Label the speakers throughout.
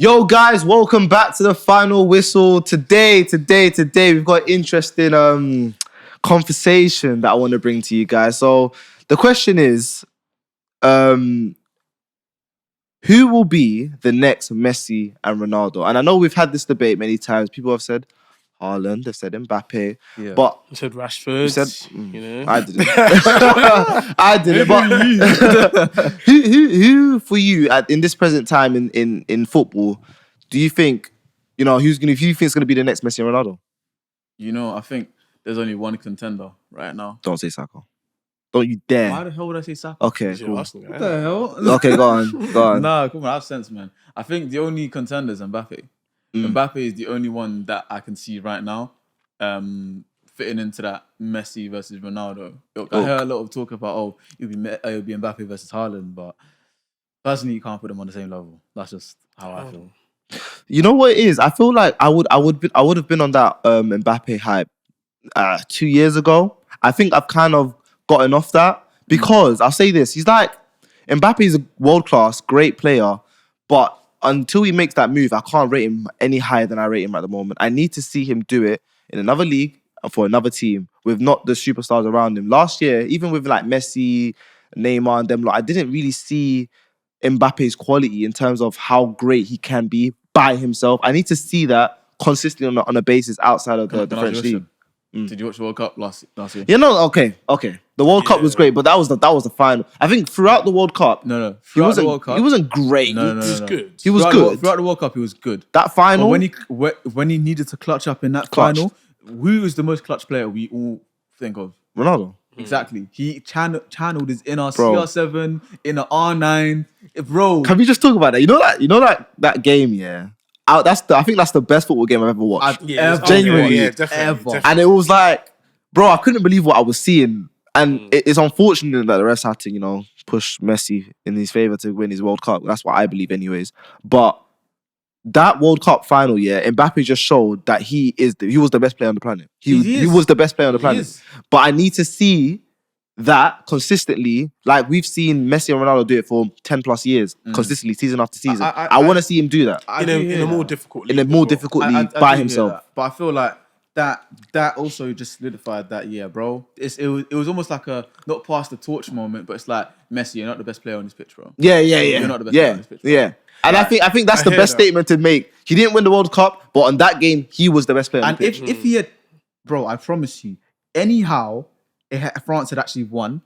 Speaker 1: Yo guys, welcome back to the final whistle. Today, we've got an interesting conversation that I want to bring to you guys. So the question is, who will be the next Messi and Ronaldo? And I know we've had this debate many times. People have said Haaland, they've said Mbappe, but
Speaker 2: you said Rashford.
Speaker 1: you said, I didn't. I didn't. But who for you in this present time in football, do you think who you think is gonna be the next Messi and Ronaldo?
Speaker 3: I think there's only one contender right now.
Speaker 1: Don't say Saka. Don't you dare.
Speaker 3: Why the hell would I say Saka?
Speaker 1: Okay, cool.
Speaker 3: What the hell?
Speaker 1: Okay, go on.
Speaker 3: Nah, come on, have sense, man. I think the only contender is Mbappe. Mbappe is the only one that I can see right now fitting into that Messi versus Ronaldo. I heard a lot of talk about, it'll be Mbappe versus Haaland, but personally, you can't put them on the same level. That's just how I feel.
Speaker 1: You know what it is? I feel like I would have been on that Mbappe hype 2 years ago. I think I've kind of gotten off that because I'll say this: Mbappe is a world class, great player, but until he makes that move, I can't rate him any higher than I rate him at the moment. I need to see him do it in another league and for another team with not the superstars around him. Last year, even with like Messi, Neymar, and them, I didn't really see Mbappe's quality in terms of how great he can be by himself. I need to see that consistently on a basis outside of the French league.
Speaker 3: Did you watch the World Cup last year?
Speaker 1: Yeah, no, okay. The World Cup was great, but that was the final. I think throughout the World Cup,
Speaker 3: No.
Speaker 1: he
Speaker 3: Throughout the World Cup,
Speaker 1: he wasn't great.
Speaker 3: No.
Speaker 2: He was good.
Speaker 1: He was good.
Speaker 3: Throughout the World Cup, he was good.
Speaker 1: That final,
Speaker 3: But when he needed to clutch up in that final, who is the most clutch player we all think of?
Speaker 1: Ronaldo.
Speaker 3: Exactly. He channeled his inner
Speaker 1: Bro.
Speaker 3: CR7, inner R9. Bro.
Speaker 1: Can we just talk about that? You know that game, yeah. I think that's the best football game I've ever watched. Genuinely,
Speaker 2: definitely.
Speaker 1: And it was like, bro, I couldn't believe what I was seeing. And it's unfortunate that the rest had to, push Messi in his favour to win his World Cup. That's what I believe anyways. But that World Cup final, Mbappe just showed that he was the best player on the planet. He was the best player on the planet. But I need to see that consistently, like we've seen Messi and Ronaldo do it for 10 plus years, consistently, season after season. I want to see him do that.
Speaker 2: In a more difficult league.
Speaker 1: In a more difficult league by himself.
Speaker 3: But I feel like that also just solidified that, bro. It was almost like a not pass the torch moment, but it's like, Messi, you're not the best player on this pitch, bro.
Speaker 1: Yeah.
Speaker 3: You're not the best player on this pitch, bro.
Speaker 1: Yeah. And I think that's the best statement to make. He didn't win the World Cup, but on that game, he was the best player on the pitch.
Speaker 3: And if he had, bro, I promise you, anyhow, France had actually won.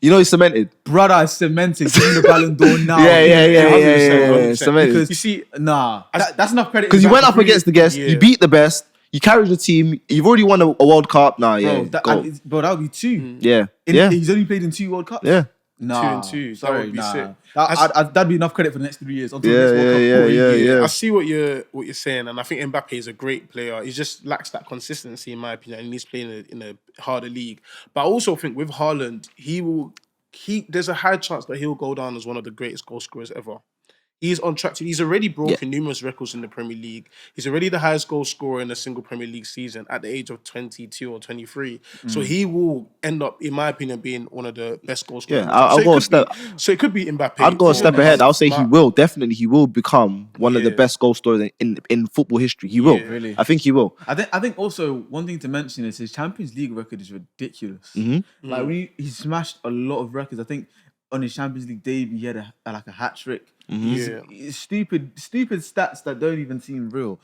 Speaker 1: He's cemented.
Speaker 3: Brother, I cemented. Give him the Ballon d'Or now.
Speaker 1: Yeah. Cemented.
Speaker 3: Because you see, that's enough credit.
Speaker 1: Because you went up against the guest, you beat the best, you carried the team, you've already won a World Cup. Bro,
Speaker 3: that would be two.
Speaker 1: Yeah.
Speaker 3: He's only played in 2 World Cups.
Speaker 1: Yeah.
Speaker 2: 2 and 2. That would be sick.
Speaker 3: That'd be enough credit for the next 3 years.
Speaker 1: Yeah.
Speaker 2: I see what you're saying, and I think Mbappe is a great player. He just lacks that consistency, in my opinion, and he's playing in a harder league. But I also think with Haaland, there's a high chance that he'll go down as one of the greatest goal scorers ever. He's on track to. He's already broken numerous records in the Premier League. He's already the highest goal scorer in a single Premier League season at the age of 22 or 23. So he will end up, in my opinion, being one of the best goal scorers.
Speaker 1: Yeah, I'll go a step.
Speaker 2: So it could be Mbappe.
Speaker 1: I'd go a step ahead. I'll say he will become one of the best goal scorers in football history. He will.
Speaker 3: Really.
Speaker 1: I think he will.
Speaker 3: I think also one thing to mention is his Champions League record is ridiculous. Like he smashed a lot of records. I think on his Champions League debut, he had a hat trick. Stupid stats that don't even seem real.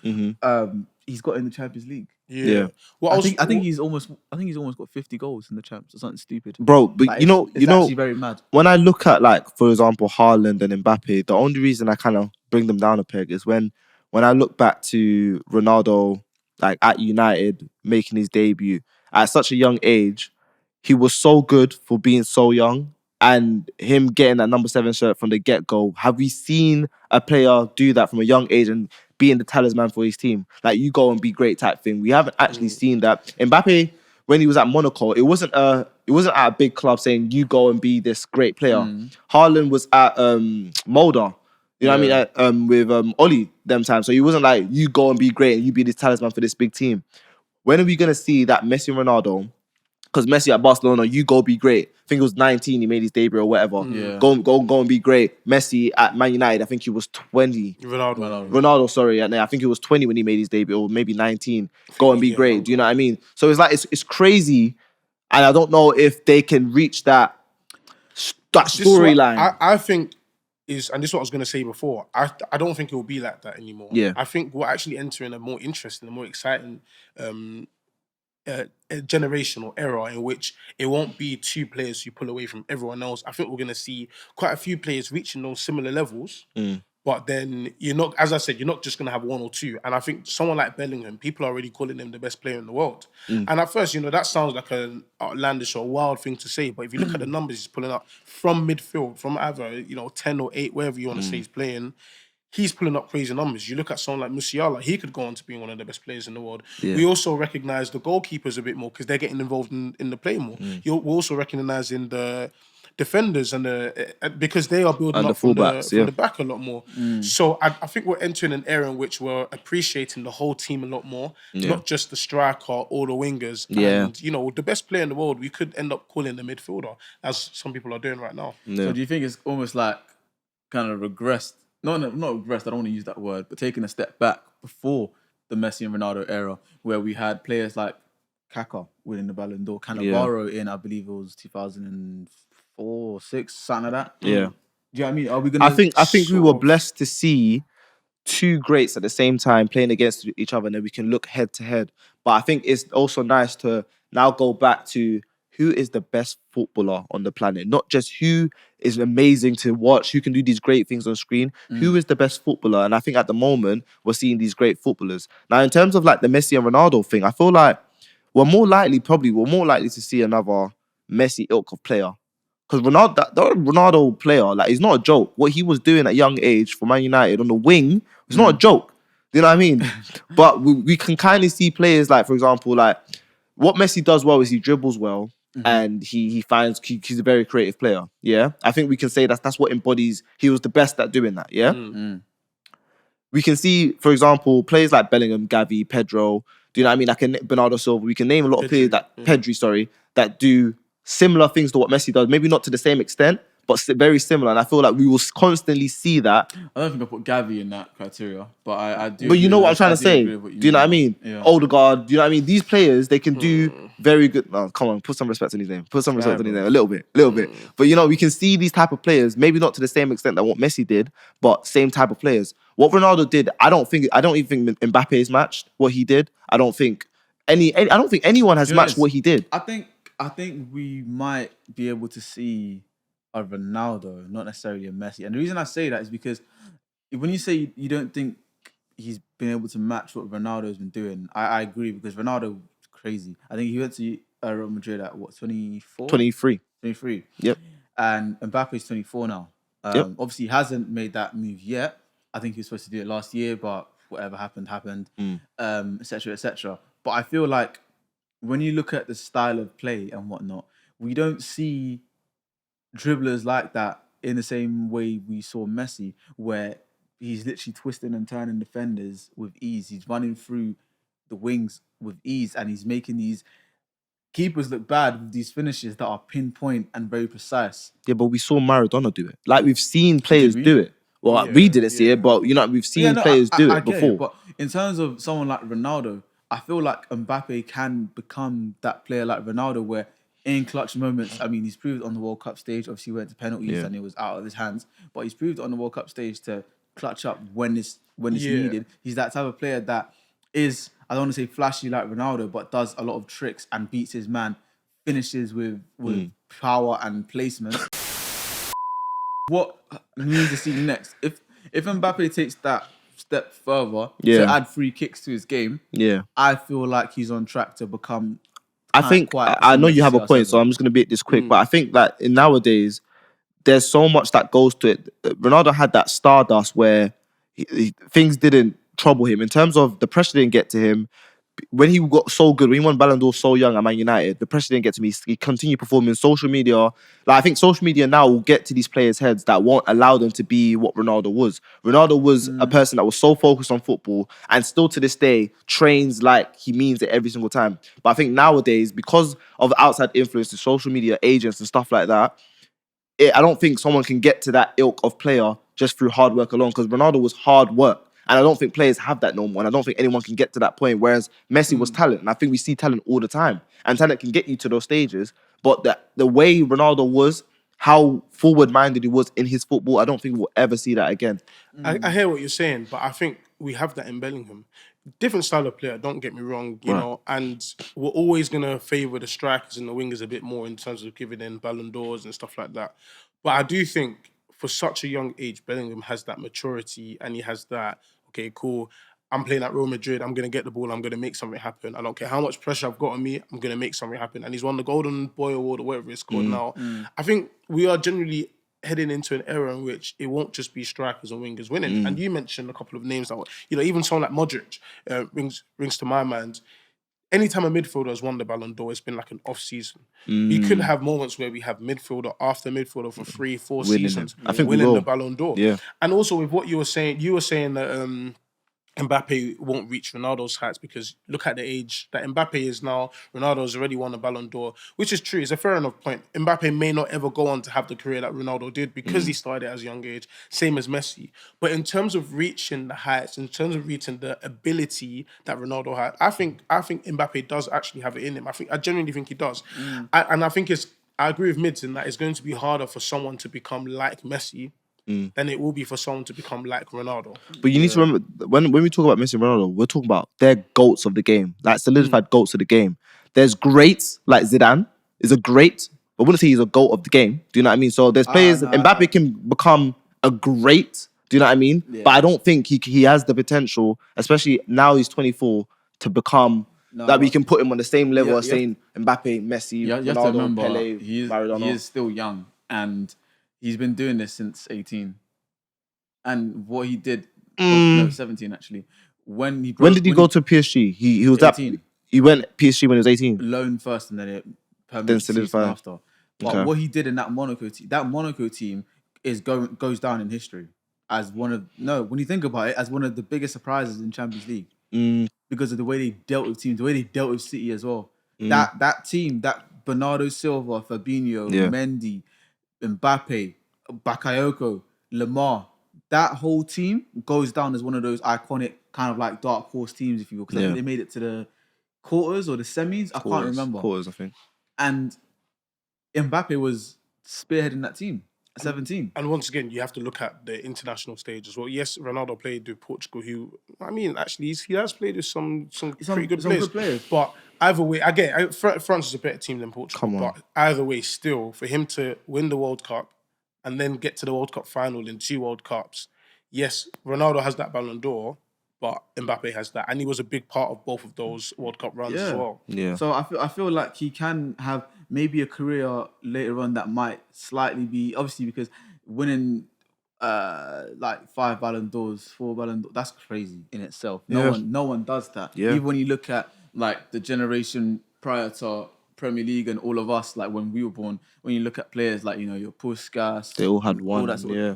Speaker 3: He's got in the Champions League.
Speaker 1: Yeah.
Speaker 3: Well, I think he's almost got 50 goals in the Champs or something stupid.
Speaker 1: Bro, but
Speaker 3: like,
Speaker 1: it's
Speaker 3: actually very mad.
Speaker 1: When I look at, like, for example, Haaland and Mbappe, the only reason I kind of bring them down a peg is when I look back to Ronaldo, like at United making his debut at such a young age. He was so good for being so young. And him getting that number 7 shirt from the get-go, have we seen a player do that from a young age and being the talisman for his team? Like, you go and be great type thing. We haven't actually seen that. Mbappe, when he was at Monaco, it wasn't at a big club saying, you go and be this great player. Haaland was at Mulder, you know what I mean, with Oli them times. So he wasn't like, you go and be great and you be this talisman for this big team. When are we going to see that Messi and Ronaldo because Messi at Barcelona, you go be great. I think it was 19, he made his debut or whatever.
Speaker 3: Yeah.
Speaker 1: Go and be great. Messi at Man United, I think he was 20. Ronaldo, sorry, and I think he was 20 when he made his debut, or maybe 19. Go and be great. Do you know what I mean? So it's like it's crazy, and I don't know if they can reach that storyline.
Speaker 2: I think is, and this is what I was going to say before. I don't think it will be like that anymore.
Speaker 1: Yeah.
Speaker 2: I think we're actually entering a more interesting, a more exciting a generation or era in which it won't be two players who pull away from everyone else. I think we're going to see quite a few players reaching those similar levels. But then you're not, as I said, you're not just going to have one or two. And I think someone like Bellingham, people are already calling him the best player in the world. And at first, that sounds like an outlandish or wild thing to say. But if you look at the numbers he's pulling up from midfield, from either 10 or 8, wherever you want to say he's playing, he's pulling up crazy numbers. You look at someone like Musiala, he could go on to being one of the best players in the world. Yeah. We also recognise the goalkeepers a bit more because they're getting involved in the play more. We're also recognising the defenders and because they are building
Speaker 1: and
Speaker 2: up
Speaker 1: from
Speaker 2: the back a lot more. So I think we're entering an era in which we're appreciating the whole team a lot more, not just the striker or the wingers.
Speaker 1: Yeah.
Speaker 2: And the best player in the world, we could end up calling the midfielder, as some people are doing right now.
Speaker 3: So do you think it's almost like kind of regressed? Not regressed, I don't want to use that word, but taking a step back before the Messi and Ronaldo era, where we had players like Kaká winning the Ballon d'Or, Cannavaro in, I believe it was 2004 or 6, something like that.
Speaker 1: Yeah.
Speaker 3: Do you know what I mean? Are we gonna?
Speaker 1: I think we were blessed to see two greats at the same time playing against each other, and then we can look head to head. But I think it's also nice to now go back to who is the best footballer on the planet, not just who is amazing to watch, who can do these great things on screen. Who is the best footballer? And I think at the moment we're seeing these great footballers. Now, in terms of like the Messi and Ronaldo thing, I feel like we're more likely to see another Messi ilk of player. Because Ronaldo player, like, he's not a joke. What he was doing at young age for Man United on the wing was not a joke. Do you know what I mean? But we can kind of see players like, for example, like what Messi does well is he dribbles well and he's a very creative player. Yeah, I think we can say that's what embodies. He was the best at doing that. Yeah, we can see, for example, players like Bellingham, Gavi, Pedro. Do you know what I mean? Like Bernardo Silva. We can name a lot of players that do similar things to what Messi does. Maybe not to the same extent, but very similar. And I feel like we will constantly see that.
Speaker 3: I don't think I put Gavi in that criteria, but I do.
Speaker 1: But you know what I'm trying to say? Do you know what I mean?
Speaker 3: Yeah.
Speaker 1: Odegaard, do you know what I mean? These players, they can do very good. No, come on, put some respect on his name. Put some respect on his name. A little bit. But we can see these type of players, maybe not to the same extent that what Messi did, but same type of players. What Ronaldo did, I don't even think Mbappe has matched what he did. I don't think anyone has matched what he did.
Speaker 3: I think we might be able to see a Ronaldo, not necessarily a Messi. And the reason I say that is because when you say you don't think he's been able to match what Ronaldo's been doing, I agree, because Ronaldo was crazy. I think he went to Real Madrid at 24?
Speaker 1: 23.
Speaker 3: 23.
Speaker 1: Yep.
Speaker 3: And Mbappe's 24 now. Obviously, he hasn't made that move yet. I think he was supposed to do it last year, but whatever happened, etc., etc. But I feel like when you look at the style of play and whatnot, we don't see dribblers like that in the same way we saw Messi, where he's literally twisting and turning defenders with ease. He's running through the wings with ease, and he's making these keepers look bad with these finishes that are pinpoint and very precise.
Speaker 1: Yeah, but we saw Maradona do it. Like, we've seen players do it. Well, we didn't see it, but we've seen players do it before.
Speaker 3: It, but in terms of someone like Ronaldo, I feel like Mbappe can become that player like Ronaldo, where in clutch moments, I mean, he's proved on the World Cup stage. Obviously, he went to penalties and it was out of his hands. But he's proved on the World Cup stage to clutch up when it's needed. He's that type of player that is, I don't want to say flashy like Ronaldo, but does a lot of tricks and beats his man, finishes with power and placement. What needs to see next? If Mbappe takes that step further to add free kicks to his game, I feel like he's on track to become.
Speaker 1: I know you have a point, so I'm just going to beat this quick. But I think that nowadays, there's so much that goes to it. Ronaldo had that stardust where things didn't trouble him. In terms of the pressure didn't get to him, when he got so good, when he won Ballon d'Or so young at Man United, the pressure didn't get to me. He continued performing. Social media, like I think social media now will get to these players' heads that won't allow them to be what Ronaldo was. Ronaldo was a person that was so focused on football and still to this day trains like he means it every single time. But I think nowadays, because of outside influences, social media agents and stuff like that, I don't think someone can get to that ilk of player just through hard work alone, because Ronaldo was hard work. And I don't think players have that no more. And I don't think anyone can get to that point. Whereas Messi was talent. And I think we see talent all the time. And talent can get you to those stages. But the way Ronaldo was, how forward-minded he was in his football, I don't think we'll ever see that again.
Speaker 2: I hear what you're saying, but I think we have that in Bellingham. Different style of player, don't get me wrong, you know, and we're always going to favour the strikers and the wingers a bit more in terms of giving in Ballon d'Ors and stuff like that. But I do think for such a young age, Bellingham has that maturity and he has that, okay, cool, I'm playing at Real Madrid, I'm going to get the ball, I'm going to make something happen. I don't care how much pressure I've got on me, I'm going to make something happen. And he's won the Golden Boy Award or whatever it's called now. I think we are generally heading into an era in which it won't just be strikers and wingers winning. And you mentioned a couple of names that, you know, even someone like Modric rings to my mind. Anytime a midfielder has won the Ballon d'Or, it's been like an off season. We could have moments where we have midfielder after midfielder for 3-4 seasons
Speaker 1: I think we
Speaker 2: winning
Speaker 1: will.
Speaker 2: the Ballon d'Or.
Speaker 1: Yeah.
Speaker 2: And also with what you were saying that Mbappe won't reach Ronaldo's heights because look at the age that Mbappe is now. Ronaldo's already won a Ballon d'Or, which is true. It's a fair enough point. Mbappe may not ever go on to have the career that Ronaldo did because he started at a young age, same as Messi. But in terms of reaching the heights, in terms of reaching the ability that Ronaldo had, I think Mbappe does actually have it in him. I genuinely think he does. I agree with Mids in that it's going to be harder for someone to become like Messi than it will be for someone to become like Ronaldo.
Speaker 1: But you need to remember, when we talk about Messi and Ronaldo, we're talking about they're goats of the game, like solidified goats of the game. There's greats like Zidane is a great, I wouldn't say he's a goat of the game. Do you know what I mean? So there's players, Mbappe can become a great, do you know what I mean? Yeah. But I don't think he has the potential, especially now he's 24, to become that we can put him on the same level as saying Mbappe, Messi,
Speaker 3: you
Speaker 1: Ronaldo,
Speaker 3: have to remember,
Speaker 1: Pele, Maradona.
Speaker 3: He is still young and he's been doing this since 18. And what he did, 17 actually. When did
Speaker 1: he go to PSG? He was 18. He went PSG when he was 18.
Speaker 3: Loan first and then it permanently solidified after. But what he did in that Monaco team goes down in history as when you think about it, as one of the biggest surprises in Champions League. Because of the way they dealt with teams, the way they dealt with City as well. That team, that Bernardo Silva, Fabinho, Mendy, Mbappe, Bakayoko, Lamar, that whole team goes down as one of those iconic kind of like dark horse teams, if you will. Because I think they made it to the quarters or the semis. I can't remember.
Speaker 1: Quarters, I think.
Speaker 3: And Mbappe was spearheading that team at 17.
Speaker 2: And once again, you have to look at the international stage as well. Yes, Ronaldo played with Portugal, actually, he has played with some pretty good players. But either way, France is a better team than Portugal. But either way, still, for him to win the World Cup and then get to the World Cup final in 2 World Cups, yes, Ronaldo has that Ballon d'Or, but Mbappe has that. And he was a big part of both of those World Cup runs as well.
Speaker 1: Yeah.
Speaker 3: So I feel like he can have maybe a career later on that might slightly be, obviously, because winning like 5 Ballon d'Ors, 4 Ballon d'Ors, that's crazy in itself. No one does that.
Speaker 1: Yeah.
Speaker 3: Even when you look at like the generation prior to Premier League and all of us, like when we were born, when you look at players like, you know, your Puskas,
Speaker 1: they all had one.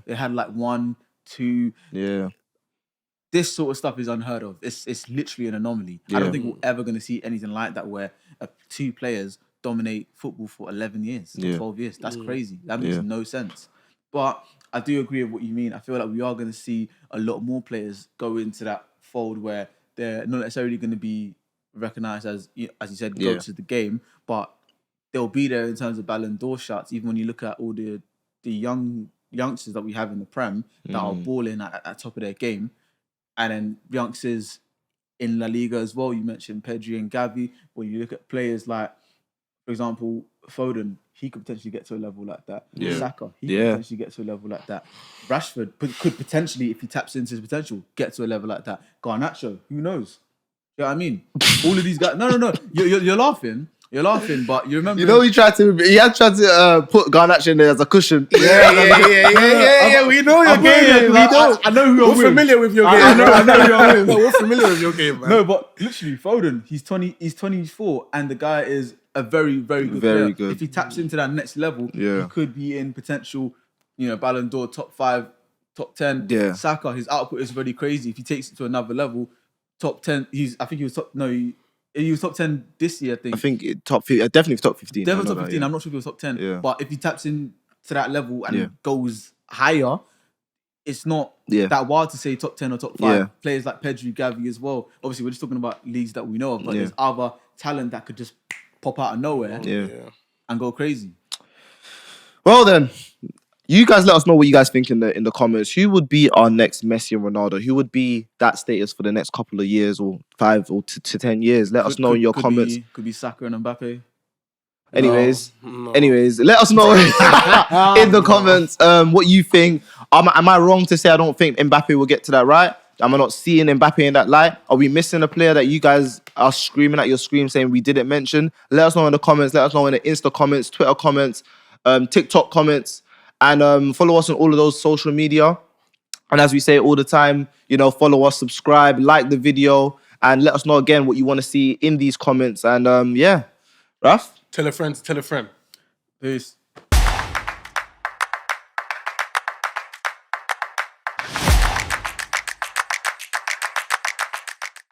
Speaker 3: They had like 1, 2.
Speaker 1: Yeah.
Speaker 3: This sort of stuff is unheard of. It's literally an anomaly. I don't think we're ever going to see anything like that where 2 players dominate football for 11 years, or 12 years. That's crazy. That makes no sense. But I do agree with what you mean. I feel like we are going to see a lot more players go into that fold where they're not necessarily going to be recognised as you said, goats of the game, but they'll be there in terms of Ballon d'Or shots. Even when you look at all the youngsters that we have in the Prem that are balling at top of their game, and then youngsters in La Liga as well. You mentioned Pedri and Gavi. When you look at players like, for example, Foden, he could potentially get to a level like that. Saka, he could potentially get to a level like that. Rashford could potentially, if he taps into his potential, get to a level like that. Garnacho, who knows? You know what I mean? All of these guys. No. You're laughing, You're laughing, but you remember.
Speaker 1: You know, he had tried to put Garnacho in there as a cushion.
Speaker 2: Yeah. We know your game.
Speaker 3: I know who
Speaker 2: We're familiar with your game.
Speaker 3: I know who I'm with.
Speaker 2: We're familiar with your game, man.
Speaker 3: No, but literally, Foden, he's 24, and the guy is a very, very good player.
Speaker 1: good.
Speaker 3: If he taps into that next level, he could be in potential, Ballon d'Or, top 5, top 10.
Speaker 1: Yeah.
Speaker 3: Saka, his output is really crazy. If he takes it to another level, top 10, he was top 10 this year, I think.
Speaker 1: Definitely top 15.
Speaker 3: Definitely top 15. I'm not sure if he was top 10.
Speaker 1: Yeah.
Speaker 3: But if he taps into that level and goes higher, it's not that wild to say top 10 or top 5.
Speaker 1: Yeah.
Speaker 3: Players like Pedri, Gavi as well. Obviously, we're just talking about leagues that we know of, but there's other talent that could just pop out of nowhere and go crazy.
Speaker 1: Well then, you guys let us know what you guys think in the comments. Who would be our next Messi and Ronaldo? Who would be that status for the next couple of years or 5 or to 10 years? Let us know in your comments.
Speaker 3: Could be Saka and Mbappe.
Speaker 1: Anyways, let us know in the comments what you think. Am I wrong to say I don't think Mbappe will get to that right? Am I not seeing Mbappe in that light? Are we missing a player that you guys are screaming at your screen saying we didn't mention? Let us know in the comments. Let us know in the Insta comments, Twitter comments, TikTok comments, and follow us on all of those social media. And as we say all the time, follow us, subscribe, like the video, and let us know again what you want to see in these comments. And Raf?
Speaker 2: Tell a friend to tell a friend.
Speaker 3: Peace.